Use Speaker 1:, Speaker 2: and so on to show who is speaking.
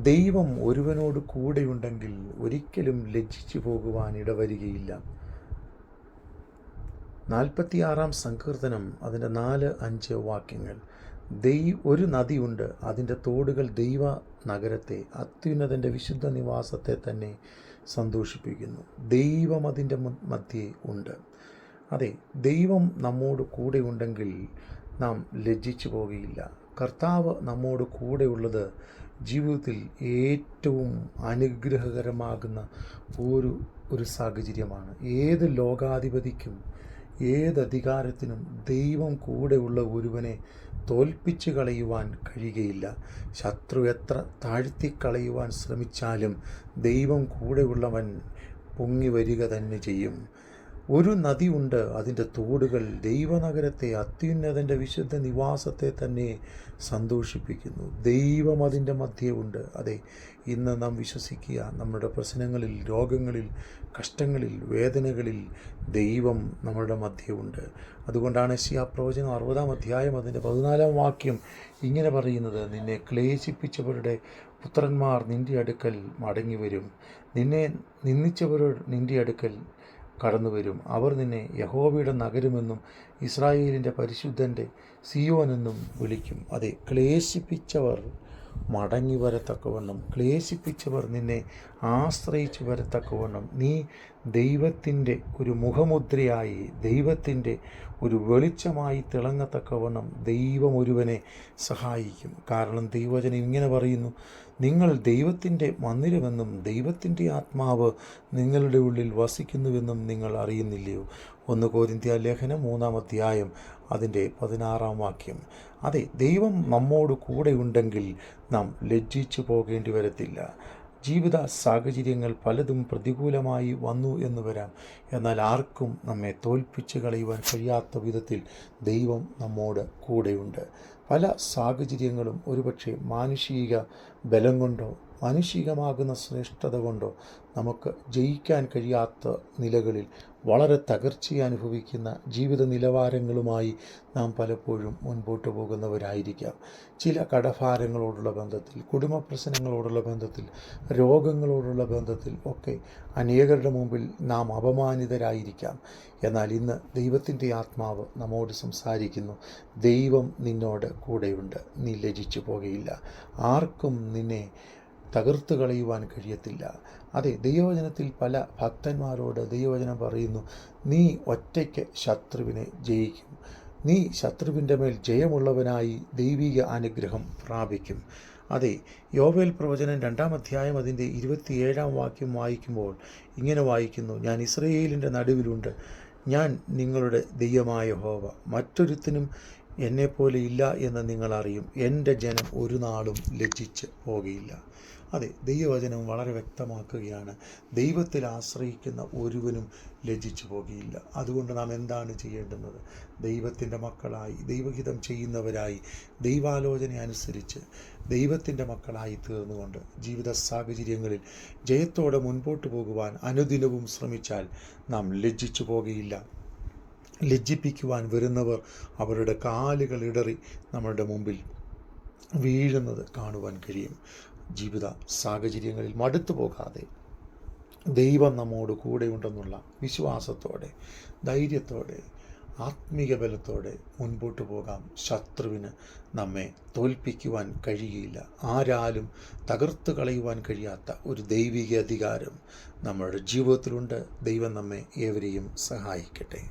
Speaker 1: ദൈവം ഒരുവനോട് കൂടെയുണ്ടെങ്കിൽ ഒരിക്കലും ലജ്ജിച്ചു പോകുവാൻ ഇടവരികയില്ല. 46 സങ്കീർത്തനം അതിൻ്റെ 4-5 വാക്യങ്ങൾ. ഒരു നദിയുണ്ട്, അതിൻ്റെ തോടുകൾ ദൈവ നഗരത്തെ, അത്യുന്നതൻ്റെ വിശുദ്ധ നിവാസത്തെ തന്നെ സന്തോഷിപ്പിക്കുന്നു. ദൈവം അതിൻ്റെ മധ്യേ ഉണ്ട്. അതെ, ദൈവം നമ്മോട് കൂടെ ഉണ്ടെങ്കിൽ നാം ലജ്ജിച്ചു പോകുകയില്ല. കർത്താവ് നമ്മോട് കൂടെയുള്ളത് ജീവിതത്തിൽ ഏറ്റവും അനുഗ്രഹകരമാകുന്ന ഒരു സാഹചര്യമാണ്. ഏത് ലോകാധിപതിക്കും ഏത് അധികാരത്തിനും ദൈവം കൂടെയുള്ള ഒരുവനെ തോൽപ്പിച്ചു കളയുവാൻ കഴിയുകയില്ല. ശത്രു എത്ര താഴ്ത്തിക്കളയുവാൻ ശ്രമിച്ചാലും ദൈവം കൂടെയുള്ളവൻ പൊങ്ങി വരിക തന്നെ ചെയ്യും. ഒരു നദിയുണ്ട്, അതിൻ്റെ തോടുകൾ ദൈവനഗരത്തെ, അത്യുന്നതൻ്റെ വിശുദ്ധ നിവാസത്തെ തന്നെ സന്തോഷിപ്പിക്കുന്നു. ദൈവം അതിൻ്റെ മധ്യേ ഉണ്ട്. അതെ, ഇന്ന് നാം വിശ്വസിക്കുക, നമ്മുടെ പ്രശ്നങ്ങളിൽ, രോഗങ്ങളിൽ, കഷ്ടങ്ങളിൽ, വേദനകളിൽ ദൈവം നമ്മുടെ മധ്യേ ഉണ്ട്. അതുകൊണ്ടാണ് യെശയ്യാ പ്രവചനം 60 അധ്യായം അതിൻ്റെ 14 വാക്യം ഇങ്ങനെ പറയുന്നത്: നിന്നെ ക്ലേശിപ്പിച്ചവരുടെ പുത്രന്മാർ നിൻ്റെ അടുക്കൽ മടങ്ങി വരും, നിന്നെ നിന്ദിച്ചവർ നിൻ്റെ അടുക്കൽ കടന്നു വരും. അവർ നിന്നെ യഹോവയുടെ നഗരമെന്നും ഇസ്രായേലിൻ്റെ പരിശുദ്ധൻ്റെ സിയോനെന്നും വിളിക്കും. അതെ, ക്ലേശിപ്പിച്ചവർ മടങ്ങി വരത്തക്കവണ്ണം, ക്ലേശിപ്പിച്ചവർ നിന്നെ ആശ്രയിച്ചു വരത്തക്കവണ്ണം, നീ ദൈവത്തിൻ്റെ ഒരു മുഖമുദ്രയായി, ദൈവത്തിൻ്റെ ഒരു വെളിച്ചമായി തിളങ്ങത്തക്കവണ്ണം ദൈവം ഒരുവനെ സഹായിക്കും. കാരണം ദൈവവചനം ഇങ്ങനെ പറയുന്നു: നിങ്ങൾ ദൈവത്തിൻ്റെ മന്ദിരമെന്നും ദൈവത്തിൻ്റെ ആത്മാവ് നിങ്ങളുടെ ഉള്ളിൽ വസിക്കുന്നുവെന്നും നിങ്ങൾ അറിയുന്നില്ലയോ? 1 കൊരിന്ത്യർ ലേഖനം 3 അധ്യായം അതിൻ്റെ 16 വാക്യം. അതെ, ദൈവം നമ്മോട് കൂടെയുണ്ടെങ്കിൽ നാം ലജ്ജിച്ചു പോകേണ്ടി വരത്തില്ല. ജീവിത സാഹചര്യങ്ങൾ പലതും പ്രതികൂലമായി വന്നു എന്ന് വരാം. എന്നാൽ ആർക്കും നമ്മെ തോൽപ്പിച്ച് കളയുവാൻ കഴിയാത്ത വിധത്തിൽ ദൈവം നമ്മോട് കൂടെയുണ്ട്. പല സാഹചര്യങ്ങളും ഒരുപക്ഷെ മാനുഷിക ബലം കൊണ്ടോ മാനുഷികമാകുന്ന ശ്രേഷ്ഠത കൊണ്ടോ നമുക്ക് ജയിക്കാൻ കഴിയാത്ത നിലകളിൽ വളരെ തകർച്ച അനുഭവിക്കുന്ന ജീവിത നിലവാരങ്ങളുമായി നാം പലപ്പോഴും മുൻപോട്ട് പോകുന്നവരായിരിക്കാം. ചില കടഭാരങ്ങളോടുള്ള ബന്ധത്തിൽ, കുടുംബ പ്രശ്നങ്ങളോടുള്ള ബന്ധത്തിൽ, രോഗങ്ങളോടുള്ള ബന്ധത്തിൽ ഒക്കെ അനേകരുടെ മുമ്പിൽ നാം അപമാനിതരായിരിക്കാം. എന്നാൽ ഇന്ന് ദൈവത്തിൻ്റെ ആത്മാവ് നമ്മോട് സംസാരിക്കുന്നു: ദൈവം നിന്നോട് കൂടെയുണ്ട്, നീ ലജ്ജിച്ചു പോകുകയില്ല. ആർക്കും നിന്നെ തകർത്ത് കളയുവാൻ കഴിയത്തില്ല. അതെ, ദൈവവചനത്തിൽ പല ഭക്തന്മാരോട് ദൈവവചനം പറയുന്നു: നീ ഒറ്റയ്ക്ക് ശത്രുവിനെ ജയിക്കും, നീ ശത്രുവിൻ്റെ മേൽ ജയമുള്ളവനായി ദൈവിക അനുഗ്രഹം പ്രാപിക്കും. അതെ, യോവേൽ പ്രവചനം 2 അധ്യായം അതിൻ്റെ 27 വാക്യം വായിക്കുമ്പോൾ ഇങ്ങനെ വായിക്കുന്നു: ഞാൻ ഇസ്രായേലിൻ്റെ നടുവിലുണ്ട്, ഞാൻ നിങ്ങളുടെ ദൈവമായ യഹോവ, മറ്റൊരുത്തനും എന്നെപ്പോലെ ഇല്ല എന്ന് നിങ്ങൾ അറിയും. എൻ്റെ ജനം ഒരു നാളും ലജ്ജിച്ച് പോകുകയില്ല. അതെ, ദൈവവചനം വളരെ വ്യക്തമാക്കുകയാണ്: ദൈവത്തിൽ ആശ്രയിക്കുന്ന ഒരുവനും ലജ്ജിച്ചു പോകുകയില്ല. അതുകൊണ്ട് നാം എന്താണ് ചെയ്യേണ്ടുന്നത്? ദൈവത്തിൻ്റെ മക്കളായി, ദൈവഹിതം ചെയ്യുന്നവരായി, ദൈവാലോചന അനുസരിച്ച് ദൈവത്തിൻ്റെ മക്കളായി തീർന്നുകൊണ്ട് ജീവിത സാഹചര്യങ്ങളിൽ ജയത്തോടെ മുൻപോട്ട് പോകുവാൻ അനുദിനവും ശ്രമിച്ചാൽ നാം ലജ്ജിച്ചു പോകുകയില്ല. ലജ്ജിപ്പിക്കുവാൻ വരുന്നവർ അവരുടെ കാലുകൾ ഇടറി നമ്മളുടെ മുമ്പിൽ വീഴുന്നത് കാണുവാൻ കഴിയും. ജീവിത സാഹചര്യങ്ങളിൽ മടുത്തു പോകാതെ ദൈവം നമ്മോട് കൂടെയുണ്ടെന്നുള്ള വിശ്വാസത്തോടെ, ധൈര്യത്തോടെ, ആത്മീക ബലത്തോടെ മുൻപോട്ട് പോകാം. ശത്രുവിന് നമ്മെ തോൽപ്പിക്കുവാൻ കഴിയുകയില്ല. ആരാലും തകർത്ത് കളയുവാൻ കഴിയാത്ത ഒരു ദൈവിക അധികാരം നമ്മുടെ ജീവിതത്തിലുണ്ട്. ദൈവം നമ്മെ ഏവരെയും സഹായിക്കട്ടെ.